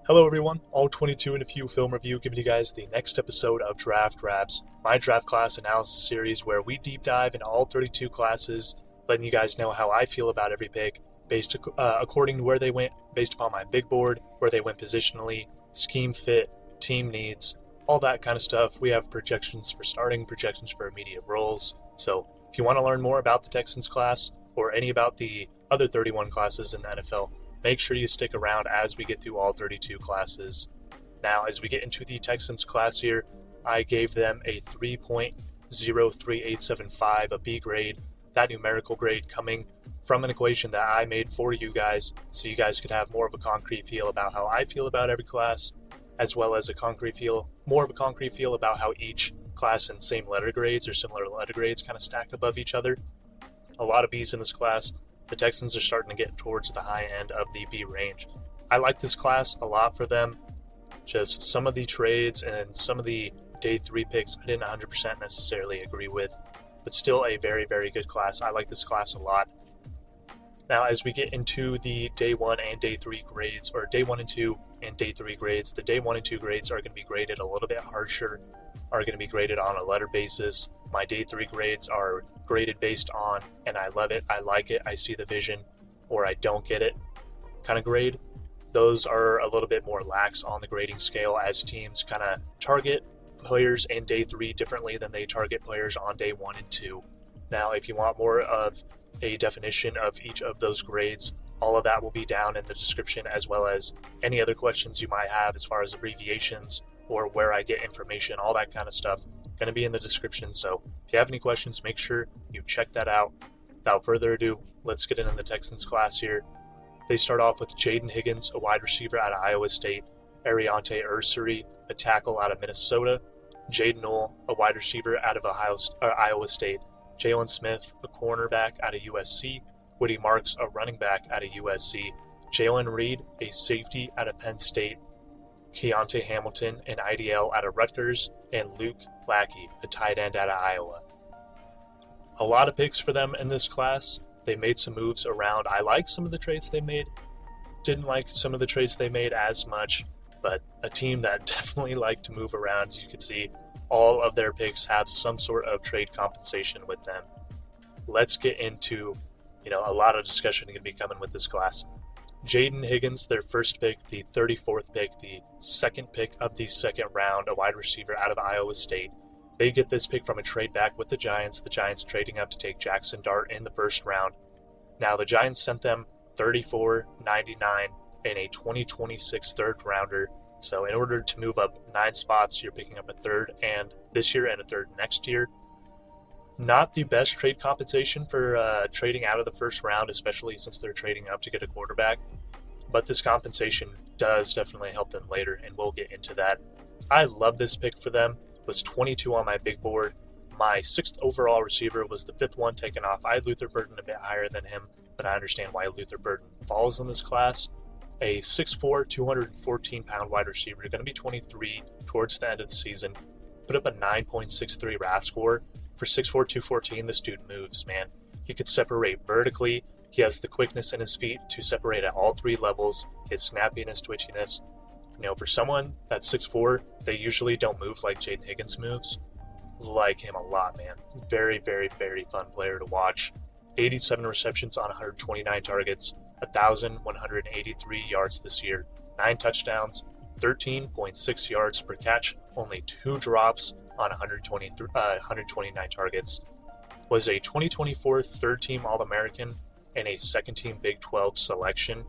Hello everyone, all 22 and a few film review giving you guys the next episode of Draft Raps, my draft class analysis series where we deep dive into all 32 classes, letting you guys know how I feel about every pick based according to where they went, based upon my big board, where they went positionally, scheme fit, team needs, all that kind of stuff. We have projections for starting, projections for immediate roles. So if you want to learn more about the Texans class or any about the other 31 classes in the NFL, make sure you stick around as we get through all 32 classes. Now, as we get into the Texans class here, I gave them a 3.03875, a B grade, that numerical grade coming from an equation that I made for you guys so you guys could have more of a concrete feel about how I feel about every class, as well as more of a concrete feel about how each class and same letter grades or similar letter grades kind of stack above each other. A lot of B's in this class. The Texans are starting to get towards the high end of the B range. I like this class a lot for them. Just some of the trades and some of the day 3 picks I didn't 100% necessarily agree with, but still a very, very good class. I like this class a lot. Now, as we get into the day 1 and day 3 grades, or day 1 and 2 and day 3 grades, the day 1 and 2 grades are going to be graded a little bit harsher, are going to be graded on a letter basis. My day 3 grades are graded based on, and I love it, I like it, I see the vision, or I don't get it kind of grade. Those are a little bit more lax on the grading scale as teams kind of target players in day 3 differently than they target players on day 1 and 2. Now, if you want more of a definition of each of those grades, all of that will be down in the description, as well as any other questions you might have as far as abbreviations or where I get information, all that kind of stuff going to be in the description. So if you have any questions, make sure you check that out. Without further ado, let's get into the Texans class here. They start off with Jaden Higgins, a wide receiver out of Iowa State, Ariante Ursary, a tackle out of Minnesota, Jaden Knoll, a wide receiver out of Iowa State, Jalen Smith, a cornerback out of USC, Woody Marks, a running back out of USC, Jalen Reed, a safety out of Penn State, Keontae Hamilton, an IDL out of Rutgers, and Luke Lackey, a tight end out of Iowa. A lot of picks for them in this class. They made some moves around. I like some of the trades they made. Didn't like some of the trades they made as much, but a team that definitely liked to move around. As you can see, all of their picks have some sort of trade compensation with them. Let's get into, a lot of discussion going to be coming with this class. Jaden Higgins, their first pick, the 34th pick, the second pick of the second round, a wide receiver out of Iowa State. They get this pick from a trade back with the Giants trading up to take Jackson Dart in the first round. Now, the Giants sent them $34.99 and a 2026 third rounder. So in order to move up 9 spots, you're picking up a third and this year and a third next year. Not the best trade compensation for trading out of the first round, especially since they're trading up to get a quarterback. But this compensation does definitely help them later, and we'll get into that. I love this pick for them. It was 22 on my big board. My 6th overall receiver was the 5th one taken off. I had Luther Burden a bit higher than him, but I understand why Luther Burden falls in this class. A 6'4", 214-pound wide receiver, going to be 23 towards the end of the season. Put up a 9.63 RAS score. For 6'4", 214, this dude moves, man. He could separate vertically. He has the quickness in his feet to separate at all 3 levels. His snappiness, twitchiness. For someone that's 6'4", they usually don't move like Jaden Higgins moves. Like him a lot, man. Very, very, very fun player to watch. 87 receptions on 129 targets, 1,183 yards this year, 9 touchdowns, 13.6 yards per catch, only 2 drops on 129 targets. Was a 2024 third-team All-American and a second-team Big 12 selection.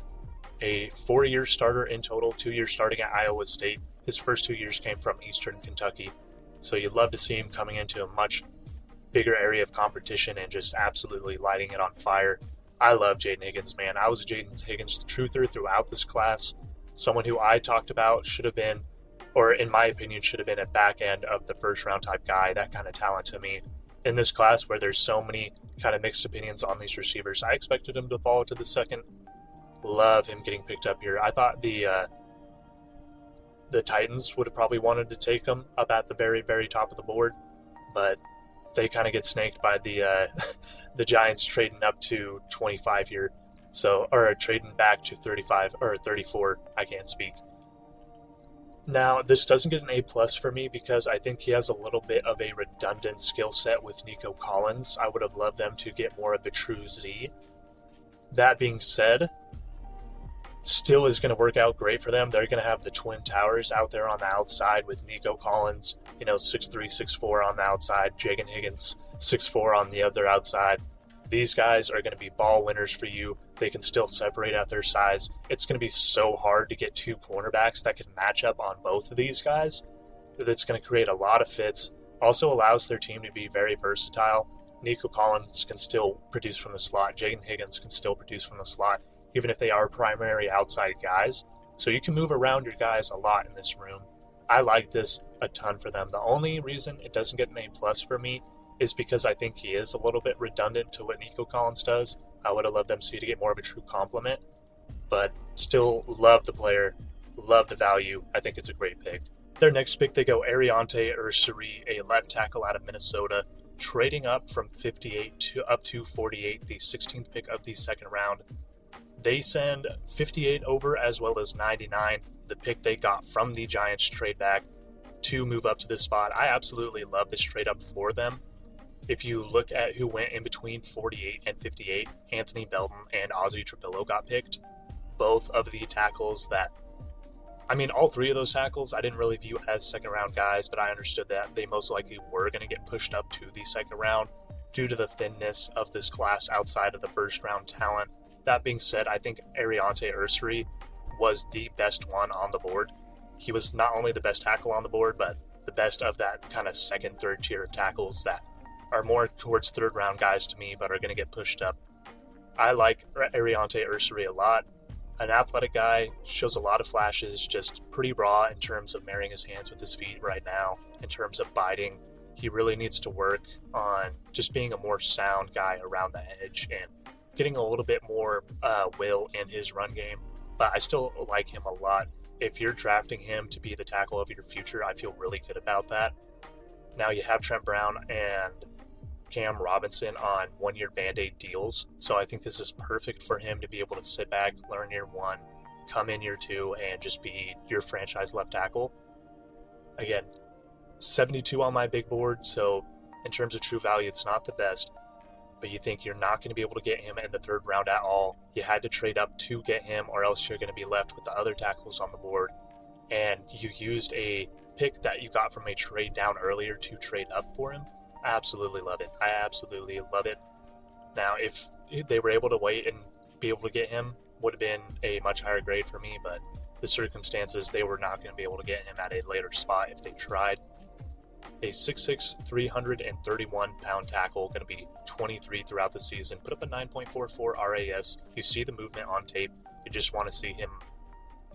A 4-year starter in total, 2 years starting at Iowa State. His first 2 years came from Eastern Kentucky. So you'd love to see him coming into a much bigger area of competition and just absolutely lighting it on fire. I love Jaden Higgins, man. I was a Jaden Higgins truther throughout this class. Someone who I talked about should have been, or in my opinion, should have been a back end of the first round type guy, that kind of talent to me. In this class where there's so many kind of mixed opinions on these receivers, I expected him to fall to the second. Love him getting picked up here. I thought the Titans would have probably wanted to take him up at the very, very top of the board, but they kind of get snaked by the the Giants trading up to 25 here, or trading back to 35 or 34. I can't speak. Now, this doesn't get an A plus for me because I think he has a little bit of a redundant skill set with Nico Collins. I would have loved them to get more of a true Z. That being said, still is going to work out great for them. They're going to have the Twin Towers out there on the outside with Nico Collins, 6'3", 6'4" on the outside, Jagan Higgins, 6'4" on the other outside. These guys are going to be ball winners for you. They can still separate at their size. It's going to be so hard to get two cornerbacks that can match up on both of these guys. That's going to create a lot of fits. Also allows their team to be very versatile. Nico Collins can still produce from the slot. Jagan Higgins can still produce from the slot, even if they are primary outside guys. So you can move around your guys a lot in this room. I like this a ton for them. The only reason it doesn't get an A+ for me is because I think he is a little bit redundant to what Nico Collins does. I would have loved them to get more of a true complement, but still love the player, love the value. I think it's a great pick. Their next pick, they go Ariante Ursary, a left tackle out of Minnesota, trading up from 58 to up to 48, the 16th pick of the second round. They send 58 over as well as 99, the pick they got from the Giants trade back to move up to this spot. I absolutely love this trade up for them. If you look at who went in between 48 and 58, Anthony Belton and Ozzy Trapillo got picked. Both of the tackles all three of those tackles I didn't really view as second round guys, but I understood that they most likely were going to get pushed up to the second round due to the thinness of this class outside of the first round talent. That being said, I think Ariante Ursary was the best one on the board. He was not only the best tackle on the board, but the best of that kind of second, third tier of tackles that are more towards third round guys to me, but are going to get pushed up. I like Ariante Ursary a lot. An athletic guy, shows a lot of flashes, just pretty raw in terms of marrying his hands with his feet right now. In terms of biting, he really needs to work on just being a more sound guy around the edge and getting a little bit more will in his run game. But I still like him a lot. If you're drafting him to be the tackle of your future, I feel really good about that. Now you have Trent Brown and Cam Robinson on one-year Band-Aid deals, so I think this is perfect for him to be able to sit back, learn year one, come in year two, and just be your franchise left tackle. Again, 72 on my big board, so in terms of true value, it's not the best, but you think you're not going to be able to get him in the third round at all. You had to trade up to get him, or else you're going to be left with the other tackles on the board, and you used a pick that you got from a trade down earlier to trade up for him. I absolutely love it. I absolutely love it. Now, if they were able to wait and be able to get him, would have been a much higher grade for me, but the circumstances, they were not going to be able to get him at a later spot if they tried. A 6'6", 331-pound tackle, going to be 23 throughout the season, put up a 9.44 RAS. You see the movement on tape. You just want to see him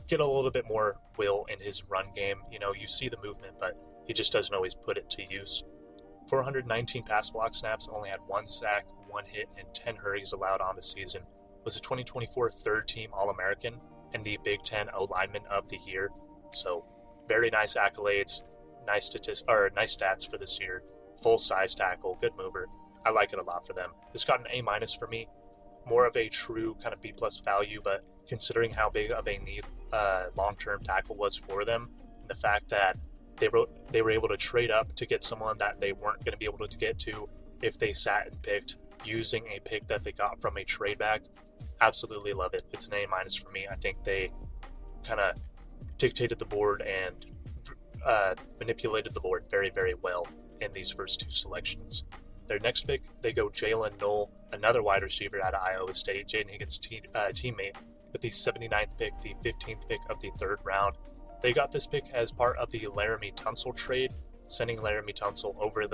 get a little bit more will in his run game. You see the movement, but he just doesn't always put it to use. 419 pass block snaps, only had 1 sack, 1 hit, and 10 hurries allowed on the season. Was a 2024 third-team All-American and the Big Ten O-Lineman of the Year. So, very nice accolades, nice stats for this year. Full-size tackle, good mover. I like it a lot for them. This got an A- for me. More of a true kind of B+ value, but considering how big of a need long-term tackle was for them, and the fact that they were able to trade up to get someone that they weren't going to be able to get to if they sat and picked using a pick that they got from a trade back. Absolutely love it. It's an A- for me. I think they kind of dictated the board and manipulated the board very, very well in these first two selections. Their next pick, they go Jalen Knoll, another wide receiver out of Iowa State, Jaden Higgins' teammate, with the 79th pick, the 15th pick of the third round. They got this pick as part of the Laramie Tunsil trade, sending Laramie Tunsil over and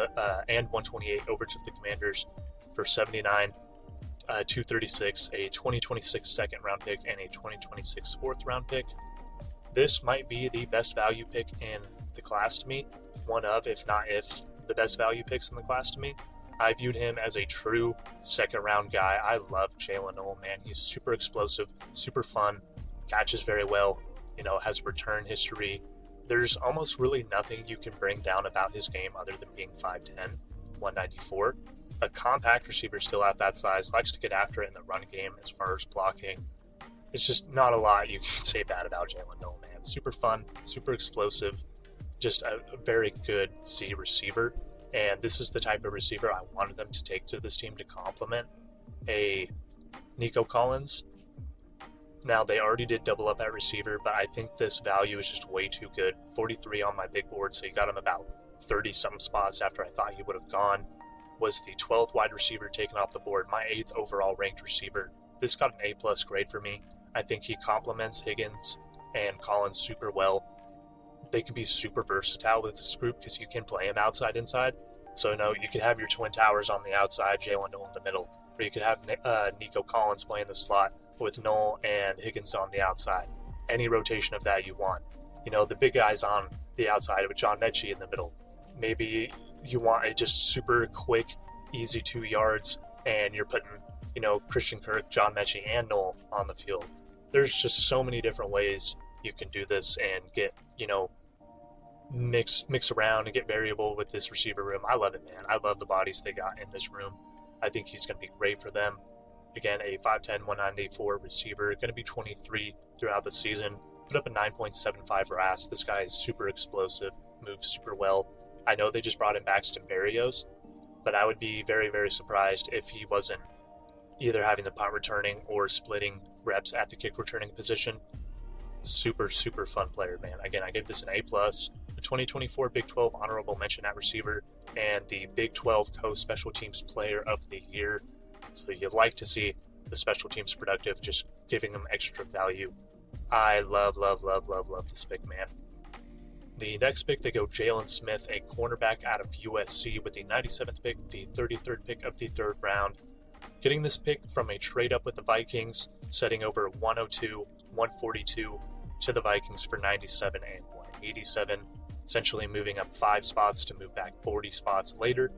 128 over to the Commanders for 79, 236, a 2026 second round pick, and a 2026 fourth round pick. This might be the best value pick in the class to me, one of, if not the best value picks in the class to me. I viewed him as a true second round guy. I love Jalen Knoll, man. He's super explosive, super fun, catches very well. Has return history. There's almost really nothing you can bring down about his game other than being 5'10", 194. A compact receiver still at that size, likes to get after it in the run game as far as blocking. It's just not a lot you can say bad about Jalen Knoll, man. Super fun, super explosive, just a very good C receiver. And this is the type of receiver I wanted them to take to this team to complement a Nico Collins. Now, they already did double up at receiver, but I think this value is just way too good. 43 on my big board, so you got him about 30-something spots after I thought he would have gone. Was the 12th wide receiver taken off the board, my 8th overall ranked receiver. This got an A+ grade for me. I think he complements Higgins and Collins super well. They can be super versatile with this group because you can play him outside, inside. So, you could have your Twin Towers on the outside, Jalen Noel in the middle. Or you could have Nico Collins playing the slot with Noel and Higgins on the outside. Any rotation of that you want. The big guys on the outside with John Mechie in the middle. Maybe you want a just super quick, easy 2 yards, and you're putting, Christian Kirk, John Mechie, and Noel on the field. There's just so many different ways you can do this and get, mix around and get variable with this receiver room. I love it, man. I love the bodies they got in this room. I think he's going to be great for them. Again, a 5'10", 194 receiver, going to be 23 throughout the season. Put up a 9.75 RAS. This guy is super explosive, moves super well. I know they just brought in Baxton Berrios, but I would be very, very surprised if he wasn't either having the punt returning or splitting reps at the kick returning position. Super, super fun player, man. Again, I gave this an A+. The 2024 Big 12 honorable mention at receiver and the Big 12 Co-Special Teams Player of the Year. So you'd like to see the special teams productive, just giving them extra value. I love this pick, man. The next pick, they go Jalen Smith, a cornerback out of USC with the 97th pick, the 33rd pick of the 3rd round. Getting this pick from a trade up with the Vikings, setting over 102, 142 to the Vikings for 97 and 187, essentially moving up 5 spots to move back 40 spots later.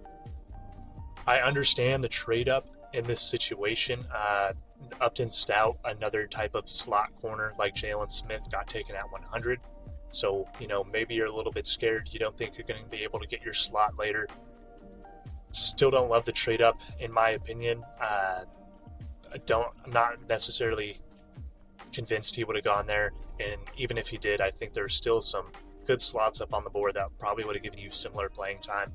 I understand the trade up in this situation. Upton Stout, another type of slot corner like Jalen Smith, got taken at 100. So, maybe you're a little bit scared. You don't think you're going to be able to get your slot later. Still don't love the trade up, in my opinion. I'm not necessarily convinced he would have gone there. And even if he did, I think there's still some good slots up on the board that probably would have given you similar playing time.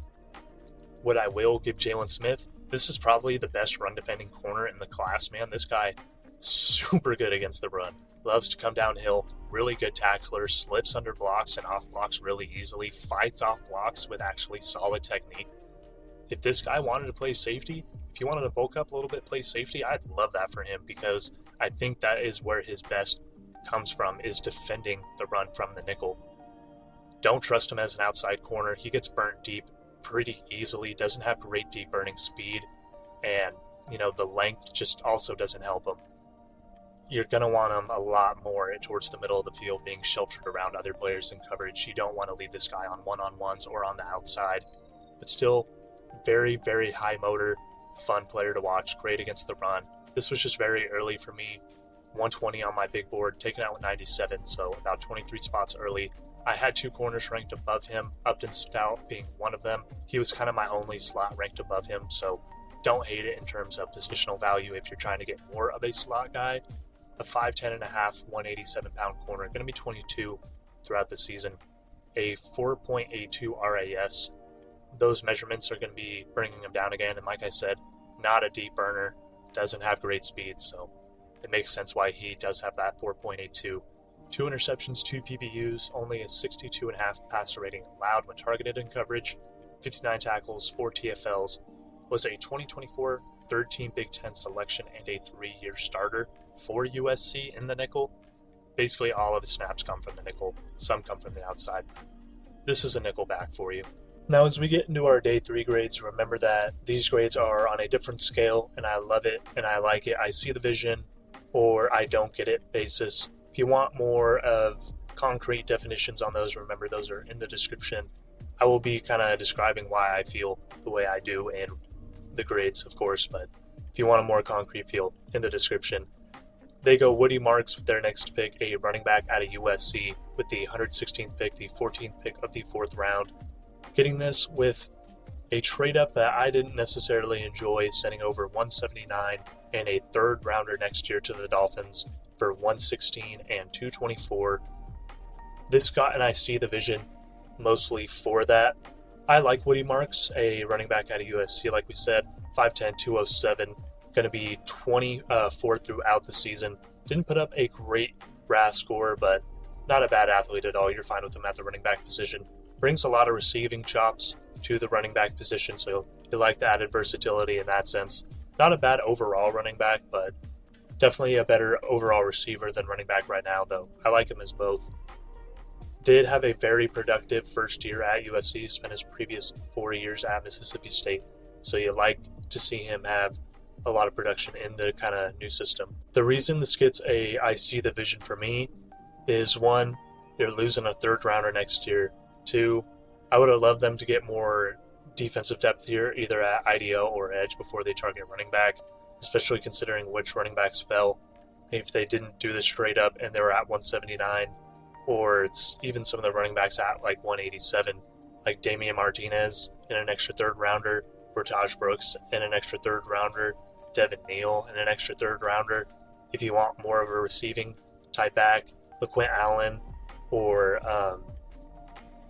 What I will give Jalen Smith, this is probably the best run defending corner in the class, man. This guy, super good against the run. Loves to come downhill, really good tackler, slips under blocks and off blocks really easily, fights off blocks with actually solid technique. If this guy wanted to play safety, if he wanted to bulk up a little bit, play safety, I'd love that for him because I think that is where his best comes from, is defending the run from the nickel. Don't trust him as an outside corner. He gets burnt deep pretty easily, doesn't have great deep burning speed, and the length just also doesn't help him. You're going to want him a lot more towards the middle of the field, being sheltered around other players in coverage. You don't want to leave this guy on one-on-ones or on the outside, but still very, very high motor, fun player to watch, great against the run. This was just very early for me. 120 on my big board, taken out with 97, so about 23 spots early. I had 2 corners ranked above him, Upton Stout being one of them. He was kind of my only slot ranked above him, so don't hate it in terms of positional value if you're trying to get more of a slot guy. A 5'10 and a half, 187-pound corner, going to be 22 throughout the season. A 4.82 RAS. Those measurements are going to be bringing him down again, and like I said, not a deep burner, doesn't have great speed, so it makes sense why he does have that 4.82. 2 interceptions, 2 PBUs, only a 62.5 passer rating allowed when targeted in coverage, 59 tackles, 4 TFLs, was a 2024 third-team Big Ten selection and a 3-year starter for USC in the nickel. Basically, all of his snaps come from the nickel. Some come from the outside. This is a nickel back for you. Now, as we get into our Day 3 grades, remember that these grades are on a different scale, and I love it, and I like it. I see the vision, or I don't get it basis. If you want more of concrete definitions on those, remember those are in the description. I will be kind of describing why I feel the way I do and the grades, of course, but if you want a more concrete feel, in the description. They go Woody Marks with their next pick, a running back out of USC with the 116th pick, the 14th pick of the 4th round. Getting this with a trade-up that I didn't necessarily enjoy, sending over 179 and a 3rd rounder next year to the Dolphins for 116 and 224. This Scott and I see the vision mostly for that. I like Woody Marks, a running back out of USC, like we said, 5'10", 207, going to be 24 throughout the season. Didn't put up a great RAS score, but not a bad athlete at all. You're fine with him at the running back position. Brings a lot of receiving chops to the running back position, so you like the added versatility in that sense. Not a bad overall running back, but definitely a better overall receiver than running back right now, though. I like him as both. Did have a very productive first year at USC, spent his previous 4 years at Mississippi State, so you like to see him have a lot of production in the kind of new system. The reason this gets a I see the vision for me is, one, you're losing a third rounder next year. Two, I would have loved them to get more defensive depth here, either at IDO or edge before they target running back, especially considering which running backs fell. If they didn't do this straight up and they were at 179, or it's even some of the running backs at like 187, like Damian Martinez in an extra third rounder, Bertage Brooks in an extra third rounder, Devin Neal in an extra third rounder. If you want more of a receiving type back, LaQuint Allen or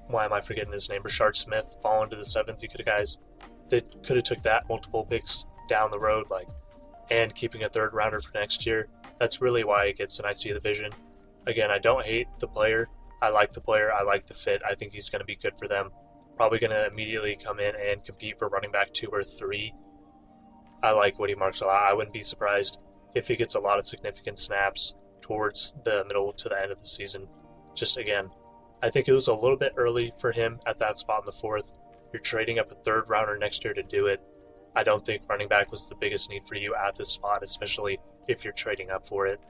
why am I forgetting his name? Rashard Smith fall into the 7th. You could have guys that could have took that multiple picks down the road, and keeping a third rounder for next year. That's really why it gets an I see the vision. Again, I don't hate the player. I like the player. I like the fit. I think he's going to be good for them. Probably going to immediately come in and compete for running back 2 or 3. I like Woody Marks a lot. I wouldn't be surprised if he gets a lot of significant snaps towards the middle to the end of the season. Just again, I think it was a little bit early for him at that spot in the 4th. You're trading up a third rounder next year to do it. I don't think running back was the biggest need for you at this spot, especially if you're trading up for it.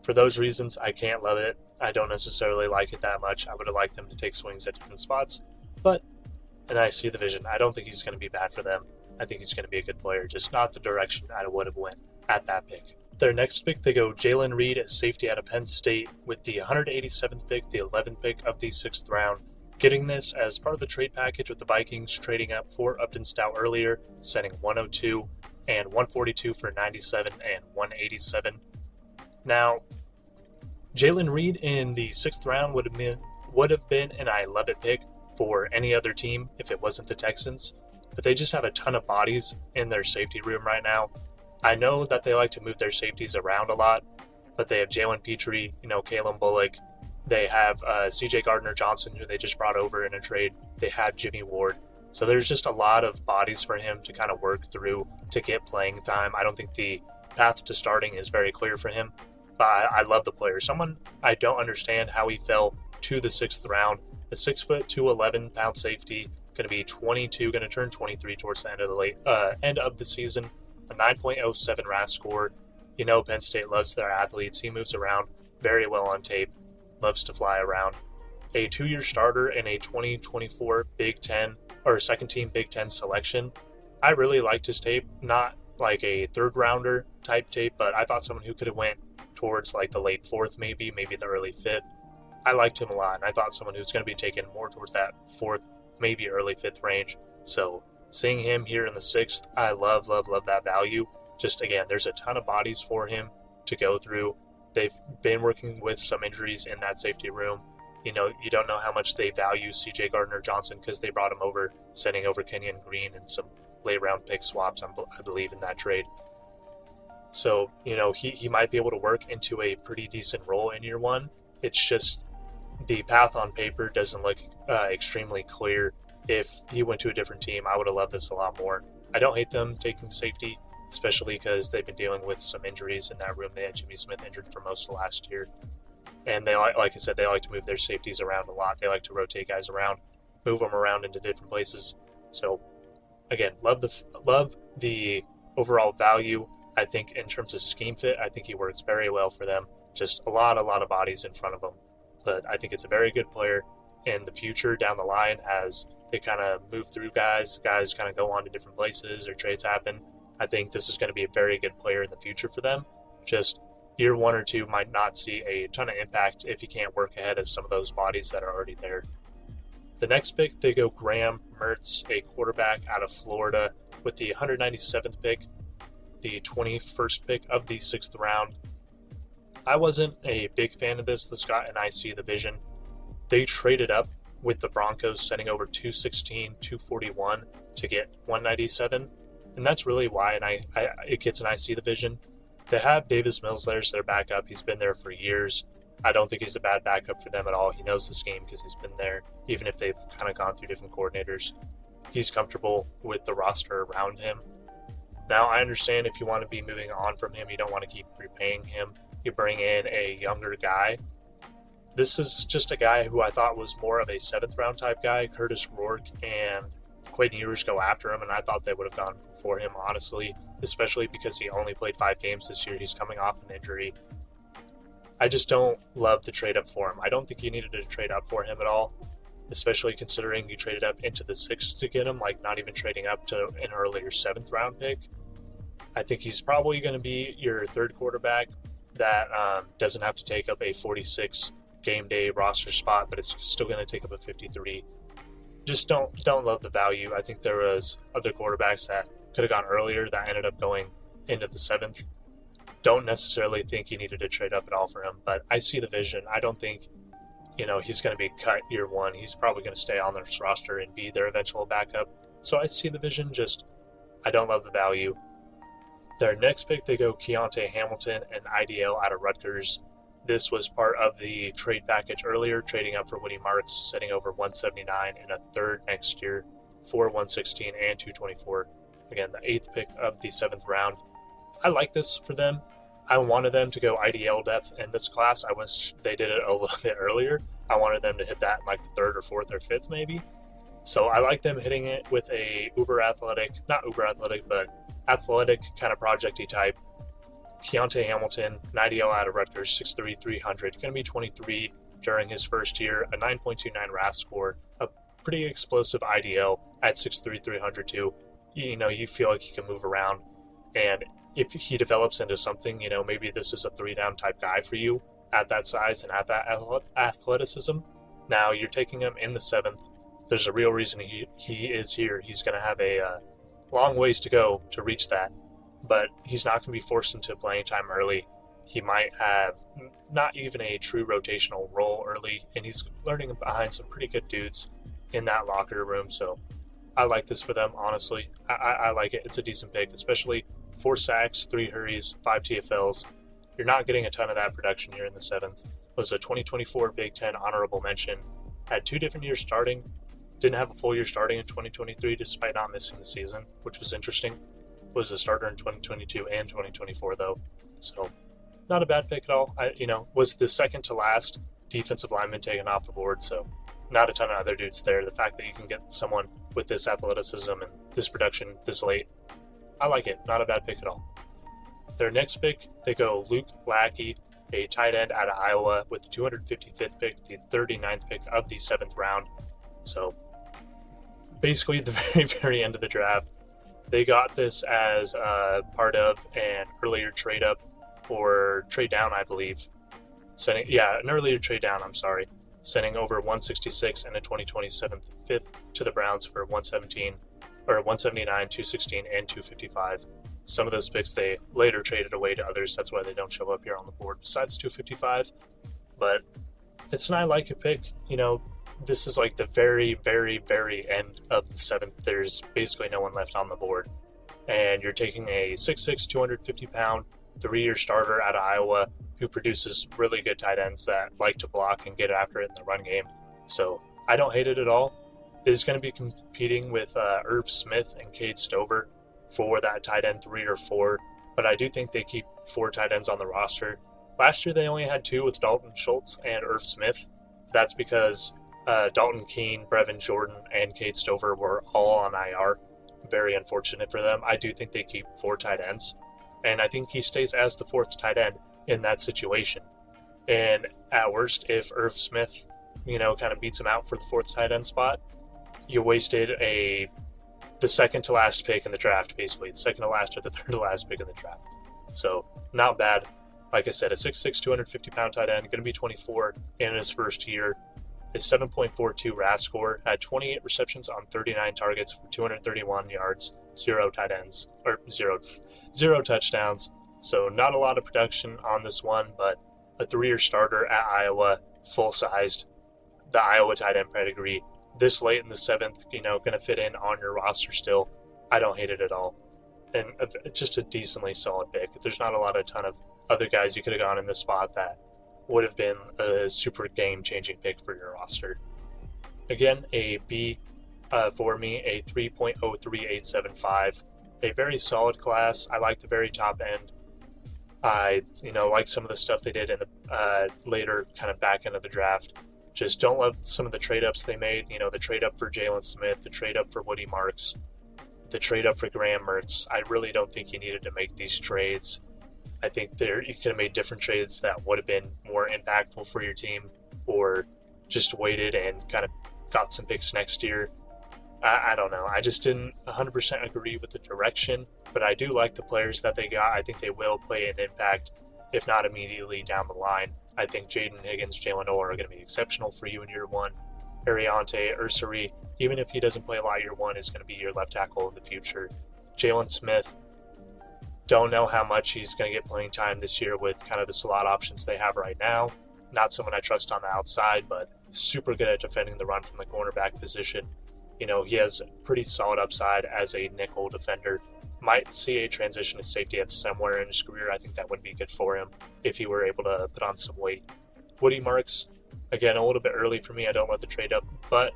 For those reasons, I can't love it. I don't necessarily like it that much. I would have liked them to take swings at different spots, and I see the vision. I don't think he's going to be bad for them. I think he's going to be a good player, just not the direction I would have went at that pick. Their next pick, they go Jalen Reed at safety out of Penn State with the 187th pick, the 11th pick of the 6th round. Getting this as part of the trade package with the Vikings trading up for Upton Stout earlier, sending 102 and 142 for 97 and 187. Now, Jalen Reed in the 6th round would have been an I love it pick for any other team if it wasn't the Texans, but they just have a ton of bodies in their safety room right now. I know that they like to move their safeties around a lot, but they have Jalen Petrie, Kalen Bullock. They have CJ Gardner-Johnson, who they just brought over in a trade. They have Jimmy Ward. So there's just a lot of bodies for him to kind of work through to get playing time. I don't think the path to starting is very clear for him, but I love the player. Someone I don't understand how he fell to the 6th round. A 6'2", 211-pound safety, going to be 22, going to turn 23 towards the end of the season. A 9.07 RAS score. Penn State loves their athletes. He moves around very well on tape. Loves to fly around. A 2-year starter in a 2024 Big Ten or second-team Big Ten selection. I really liked his tape. Not like a third-rounder type tape, but I thought someone who could have went towards the late 4th, maybe the early 5th. I liked him a lot, and I thought someone who's going to be taken more towards that 4th, maybe early 5th range. So seeing him here in the 6th, I love that value. Just again, there's a ton of bodies for him to go through. They've been working with some injuries in that safety room. You don't know how much they value CJ Gardner-Johnson because they brought him over, sending over Kenyon Green and some late round pick swaps, I believe, in that trade. So, he might be able to work into a pretty decent role in year 1. It's just the path on paper doesn't look extremely clear. If he went to a different team, I would have loved this a lot more. I don't hate them taking safety, especially because they've been dealing with some injuries in that room. They had Jimmy Smith injured for most of last year. And they, like I said, they like to move their safeties around a lot. They like to rotate guys around, move them around into different places. So, again, love the overall value. I think in terms of scheme fit, I think he works very well for them. Just a lot of bodies in front of him. But I think it's a very good player in the future down the line as they kind of move through guys kind of go on to different places or trades happen. I think this is going to be a very good player in the future for them. Just year 1 or 2 might not see a ton of impact if he can't work ahead of some of those bodies that are already there. The next pick, they go Graham Mertz, a quarterback out of Florida, with the 197th pick, the 21st pick of the 6th round. I wasn't a big fan of this. The Scott and I see the vision. They traded up with the Broncos, sending over 216, 241 to get 197. And that's really why, and it gets an IC division. They have Davis Mills there as their backup. He's been there for years. I don't think he's a bad backup for them at all. He knows this game because he's been there, even if they've kind of gone through different coordinators. He's comfortable with the roster around him. Now, I understand if you want to be moving on from him, you don't want to keep repaying him. You bring in a younger guy. This is just a guy who I thought was more of a 7th round type guy. Curtis Rourke and Quaden Ewers go after him, and I thought they would have gone for him, honestly, especially because he only played 5 games this year. He's coming off an injury. I just don't love the trade up for him. I don't think you needed to trade up for him at all, especially considering you traded up into the 6th to get him, like not even trading up to an earlier 7th round pick. I think he's probably going to be your 3rd quarterback that doesn't have to take up a 46 game day roster spot, but it's still going to take up a 53. Just don't love the value. I think there was other quarterbacks that could have gone earlier that ended up going into the 7th. Don't necessarily think you needed to trade up at all for him, but I see the vision. I don't think, he's going to be cut year 1. He's probably going to stay on this roster and be their eventual backup. So I see the vision, just I don't love the value. Their next pick, they go Keontae Hamilton, an IDL out of Rutgers. This was part of the trade package earlier, trading up for Woody Marks, setting over 179 and a 3rd next year for 116 and 224. Again, the 8th pick of the 7th round. I like this for them. I wanted them to go IDL depth in this class. I wish they did it a little bit earlier. I wanted them to hit that in like the 3rd or 4th or 5th maybe. So I like them hitting it with a athletic kind of project-y type. Keontae Hamilton, an IDL out of Rutgers, 6'3", 300. Going to be 23 during his first year, a 9.29 RAS score, a pretty explosive IDL at 6'3", 300 too. You feel like he can move around. And if he develops into something, maybe this is a 3-down type guy for you at that size and at that athleticism. Now you're taking him in the 7th. There's a real reason he is here. He's going to have a long ways to go to reach that, but he's not going to be forced into playing time early. He might have not even a true rotational role early, and he's learning behind some pretty good dudes in that locker room. So I like this for them, honestly. I like it. It's a decent pick, especially 4 sacks, 3 hurries, 5 TFLs. You're not getting a ton of that production here in the 7th. Was a 2024 Big Ten honorable mention. Had 2 different years starting. Didn't have a full year starting in 2023 despite not missing the season, which was interesting. Was a starter in 2022 and 2024 though. So not a bad pick at all. Was the second to last defensive lineman taken off the board, so not a ton of other dudes there. The fact that you can get someone with this athleticism and this production this late, I like it. Not a bad pick at all. Their next pick, they go Luke Lackey, a tight end out of Iowa with the 255th pick, the 39th pick of the 7th round. So basically at the very, very end of the draft. They got this as part of an earlier trade up or trade down, I believe. An earlier trade down, sending over 166 and a 2027 5th to the Browns for 179, 216, and 255. Some of those picks they later traded away to others. That's why they don't show up here on the board besides 255. But it's an I like it pick. This is like the very, very, very end of the 7th. There's basically no one left on the board. And you're taking a 6'6", 250-pound, 3-year starter out of Iowa who produces really good tight ends that like to block and get after it in the run game. So I don't hate it at all. It is going to be competing with Irv Smith and Cade Stover for that tight end 3 or 4. But I do think they keep 4 tight ends on the roster. Last year they only had 2 with Dalton Schultz and Irv Smith. That's because Dalton Keene, Brevin Jordan, and Cade Stover were all on IR. Very unfortunate for them. I do think they keep 4 tight ends, and I think he stays as the 4th tight end in that situation. And at worst, if Irv Smith, kind of beats him out for the 4th tight end spot, you wasted the second to last pick in the draft, basically. The second to last or the 3rd to last pick in the draft. So, not bad. Like I said, a 6'6", 250-pound tight end, going to be 24 in his first year. His 7.42 RAS score, had 28 receptions on 39 targets for 231 yards, 0 touchdowns. So not a lot of production on this one, but a 3-year starter at Iowa, full-sized. the Iowa tight end pedigree this late in the 7th, going to fit in on your roster still. I don't hate it at all. And just a decently solid pick. There's not a ton of other guys you could have gone in this spot that would have been a super game-changing pick for your roster. Again, a B for me, a 3.03875. A very solid class. I like the very top end. I, like some of the stuff they did in the later kind of back end of the draft. Just don't love some of the trade-ups they made. The trade-up for Jalen Smith, the trade-up for Woody Marks, the trade-up for Graham Mertz. I really don't think you needed to make these trades. I think you could have made different trades that would have been more impactful for your team, or just waited and kind of got some picks next year. I don't know. I just didn't 100% agree with the direction, but I do like the players that they got. I think they will play an impact, if not immediately down the line. I think Jaden Higgins, Jalen Noel are going to be exceptional for you in year one. Ariante Ursary, even if he doesn't play a lot year one, is going to be your left tackle in the future. Jalen Smith, don't know how much he's going to get playing time this year with kind of the slot options they have right now. Not someone I trust on the outside, but super good at defending the run from the cornerback position. He has pretty solid upside as a nickel defender. Might see a transition to safety at somewhere in his career. I think that would be good for him if he were able to put on some weight. Woody Marks, again, a little bit early for me. I don't love the trade up, but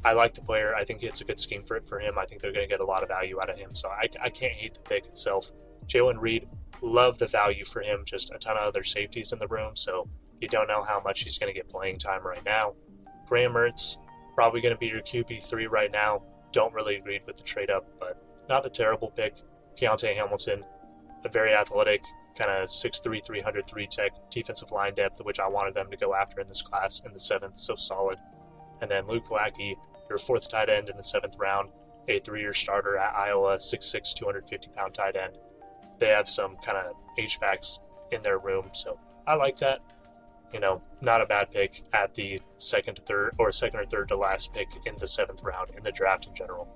I like the player. I think it's a good scheme for him. I think they're going to get a lot of value out of him, so I can't hate the pick itself. Jalen Reed, love the value for him. Just a ton of other safeties in the room, so you don't know how much he's going to get playing time right now. Graham Mertz, probably going to be your QB3 right now. Don't really agree with the trade up, but not a terrible pick. Keontae Hamilton, a very athletic, kind of 6'3", 303 tech defensive line depth, which I wanted them to go after in this class in the 7th, so solid. And then Luke Lackey, your 4th tight end in the 7th round, a 3-year starter at Iowa, 6'6", 250-pound tight end. They have some kind of H-backs in their room, so I like that. Not a bad pick at the second or third to last pick in the 7th round in the draft in general.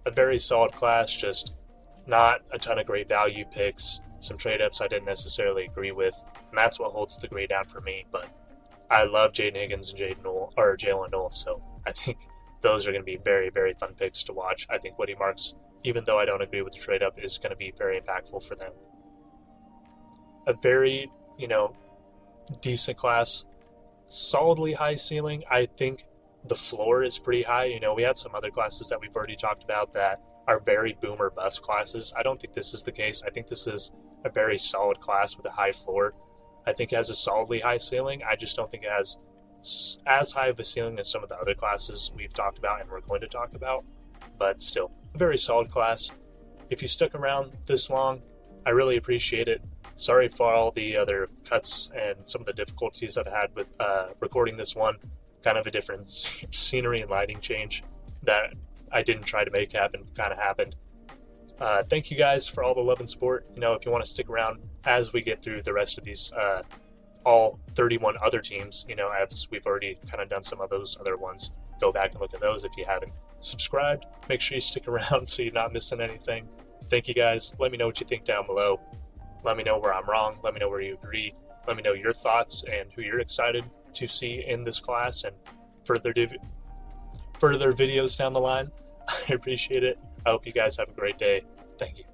A very solid class, just not a ton of great value picks, some trade-ups I didn't necessarily agree with, and that's what holds the grade down for me. But I love Jaden Higgins and Jalen Noel, so I think those are going to be very, very fun picks to watch. I think Woody Marks, even though I don't agree with the trade-up, is going to be very impactful for them. A very, decent class, solidly high ceiling. I think the floor is pretty high. We had some other classes that we've already talked about that are very boom or bust classes. I don't think this is the case. I think this is a very solid class with a high floor. I think it has a solidly high ceiling. I just don't think it has as high of a ceiling as some of the other classes we've talked about and we're going to talk about, but still a very solid class. If you stuck around this long, I really appreciate it. Sorry for all the other cuts and some of the difficulties I've had with recording this one. Kind of a different scenery and lighting change that I didn't try to make happen, kind of happened. Thank you guys for all the love and support. If you want to stick around as we get through the rest of these, all 31 other teams, as we've already kind of done some of those other ones, go back and look at those if you haven't subscribed. Make sure you stick around so you're not missing anything. Thank you guys. Let me know what you think down below. Let me know where I'm wrong. Let me know where you agree. Let me know your thoughts and who you're excited to see in this class and further videos down the line. I appreciate it. I hope you guys have a great day. Thank you.